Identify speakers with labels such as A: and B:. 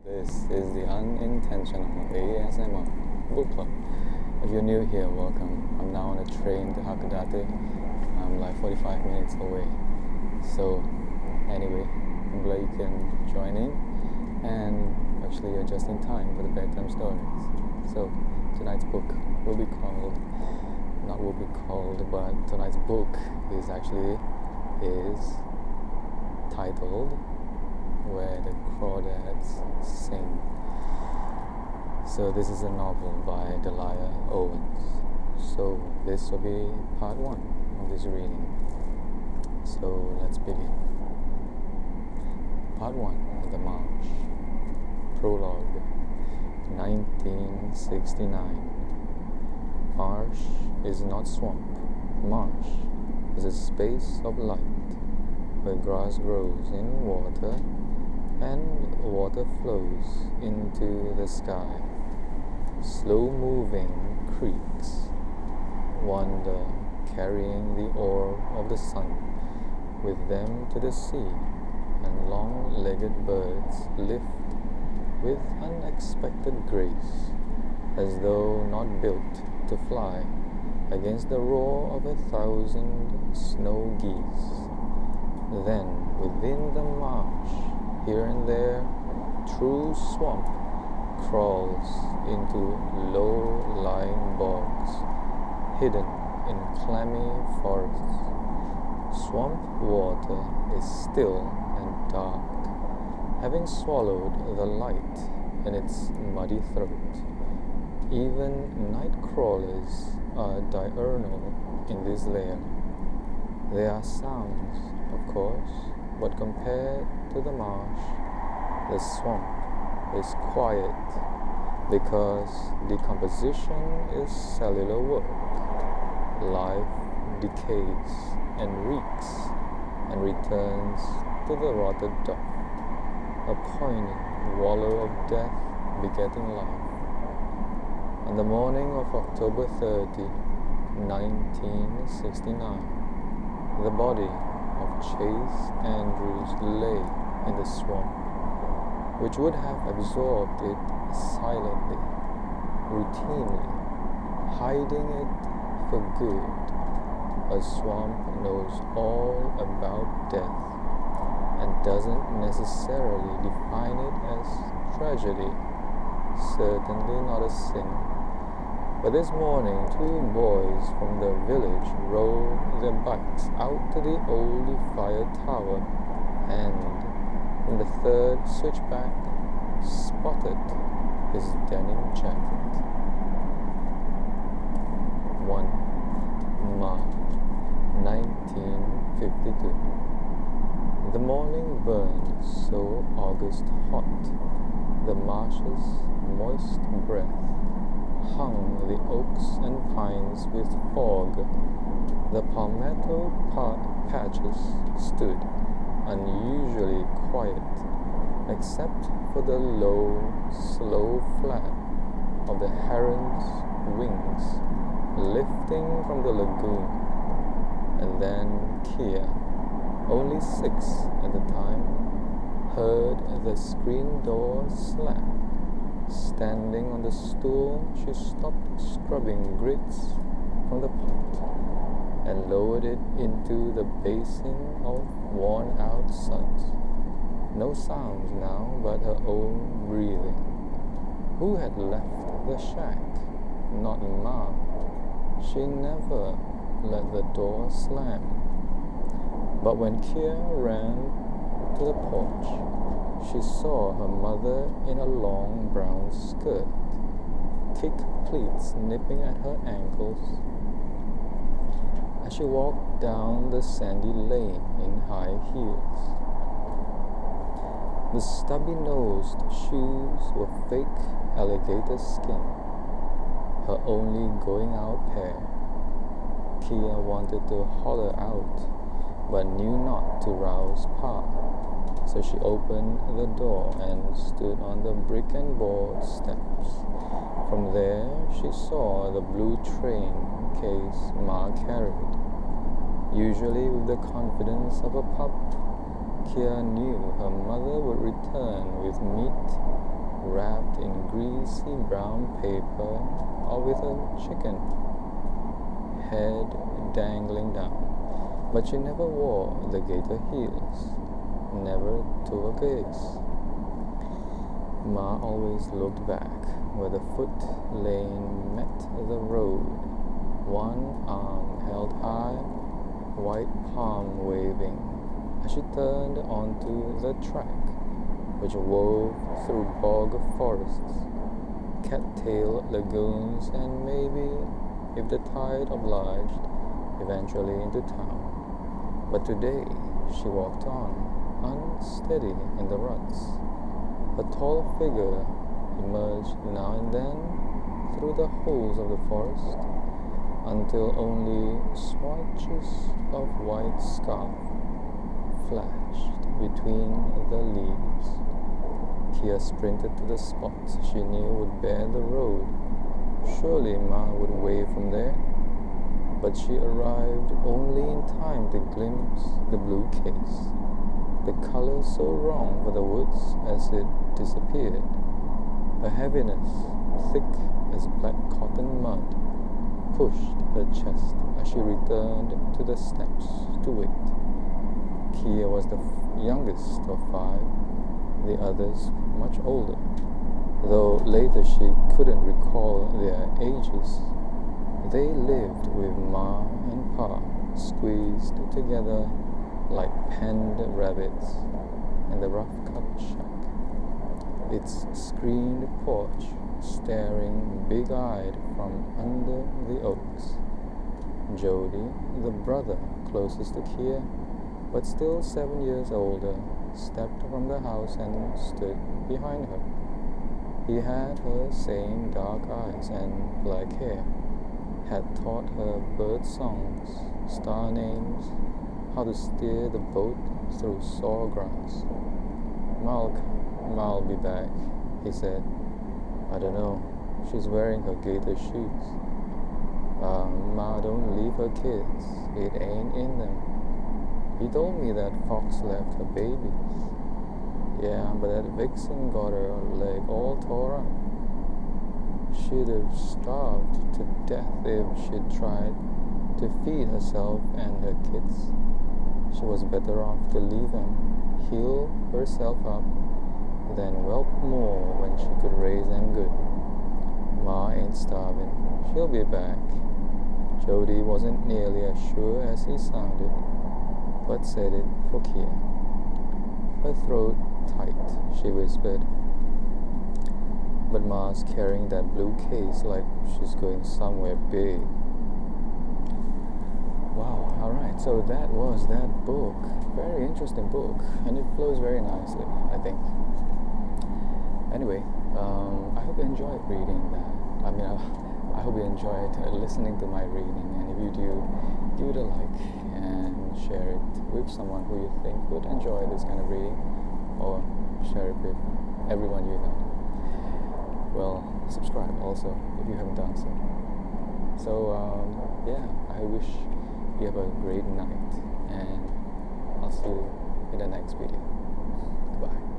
A: This is the Unintentional ASMR book club. If you're new here, welcome. I'm now on a train to Hakodate. I'm like 45 minutes away. So, anyway, I'm glad you can join in. And actually, you're just in time for the bedtime stories. So, tonight's book will be called, but tonight's book is titled Where the Crawdads Sing. So this is a novel by Delia Owens. So this will be part 1 of this reading. So let's begin. Part 1, The Marsh. Prologue, 1969. Marsh is not swamp. Marsh is a space of light where grass grows in water and water flows into the sky. Slow-moving creeks wander, carrying the orb of the sun with them to the sea, and long-legged birds lift with unexpected grace, as though not built to fly, against the roar of 1,000 snow geese. Then, within the marsh, here and there, true swamp crawls into low-lying bogs, hidden in clammy forests. Swamp water is still and dark, having swallowed the light in its muddy throat. Even night crawlers are diurnal in this lair. There are sounds, of course, but compared to the marsh, the swamp is quiet because decomposition is cellular work. Life decays and reeks and returns to the rotted duff, a poignant wallow of death begetting life. On the morning of October 30, 1969, the body of Chase Andrews lay in the swamp, which would have absorbed it silently, routinely, hiding it for good. A swamp knows all about death and doesn't necessarily define it as tragedy, certainly not a sin. But this morning, 2 boys from the village rode their bikes out to the old fire tower, and in the 3rd switchback spotted his denim jacket. 1 March 1952. The morning burned so August hot, the marsh's moist breath hung the oaks and pines with fog. The palmetto patches stood unusually quiet, except for the low, slow flap of the heron's wings lifting from the lagoon. And then Kia, only 6 at the time, heard the screen door slam. Standing on the stool, she stopped scrubbing grits from the pot and lowered it into the basin of worn-out suds. No sounds now but her own breathing. Who had left the shack? Not Ma. She never let the door slam. But when Kia ran to the porch, she saw her mother in a long brown skirt, kick pleats nipping at her ankles, as she walked down the sandy lane in high heels. The stubby-nosed shoes were fake alligator skin, her only going-out pair. Kia wanted to holler out, but knew not to rouse Pa. So she opened the door and stood on the brick and board steps. From there, she saw the blue train case Ma carried. Usually with the confidence of a pup, Kia knew her mother would return with meat wrapped in greasy brown paper or with a chicken head dangling down. But she never wore the gaiter heels, never to her gaze. Ma always looked back where the foot lane met the road, one arm held high, white palm waving, as she turned onto the track, which wove through bog forests, cattail lagoons, and maybe, if the tide obliged, eventually into town. But today she walked on, unsteady in the ruts. A tall figure emerged now and then through the holes of the forest, until only swatches of white scarf flashed between the leaves. Kia sprinted to the spot she knew would bear the road. Surely Ma would wave from there. But she arrived only in time to glimpse the blue case, the color so wrong for the woods as it disappeared. A heaviness, thick as black cotton mud, pushed her chest as she returned to the steps to wait. Kia was the youngest of 5, the others much older, though later she couldn't recall their ages. They lived with Ma and Pa, squeezed together like penned rabbits in the rough-cut shack, its screened porch staring big-eyed from under the oaks. Jody, the brother closest to Kia, but still 7 years older, stepped from the house and stood behind her. He had her same dark eyes and black hair, had taught her bird songs, star names, how to steer the boat through sawgrass. Ma'll be back, he said. I don't know. She's wearing her gaiter shoes. Ma, don't leave her kids. It ain't in them. He told me that Fox left her babies. Yeah, but that vixen got her leg all tore up. She'd have starved to death if she'd tried to feed herself and her kids. She was better off to leave them, heal herself up, than whelp more when she could raise them good. Ma ain't starving. She'll be back. Jody wasn't nearly as sure as he sounded, but said it for Kia. Her throat tight, she whispered. But Ma's carrying that blue case like she's going somewhere big. Wow, alright, so that was that book. Very interesting book, and it flows very nicely, I think. Anyway, I hope you enjoyed reading that. I hope you enjoyed listening to my reading, and if you do, give it a like and share it with someone who you think would enjoy this kind of reading, or share it with everyone you know. Well, subscribe also if you haven't done so. So, I wish you have a great night, and I'll see you in the next video. Goodbye.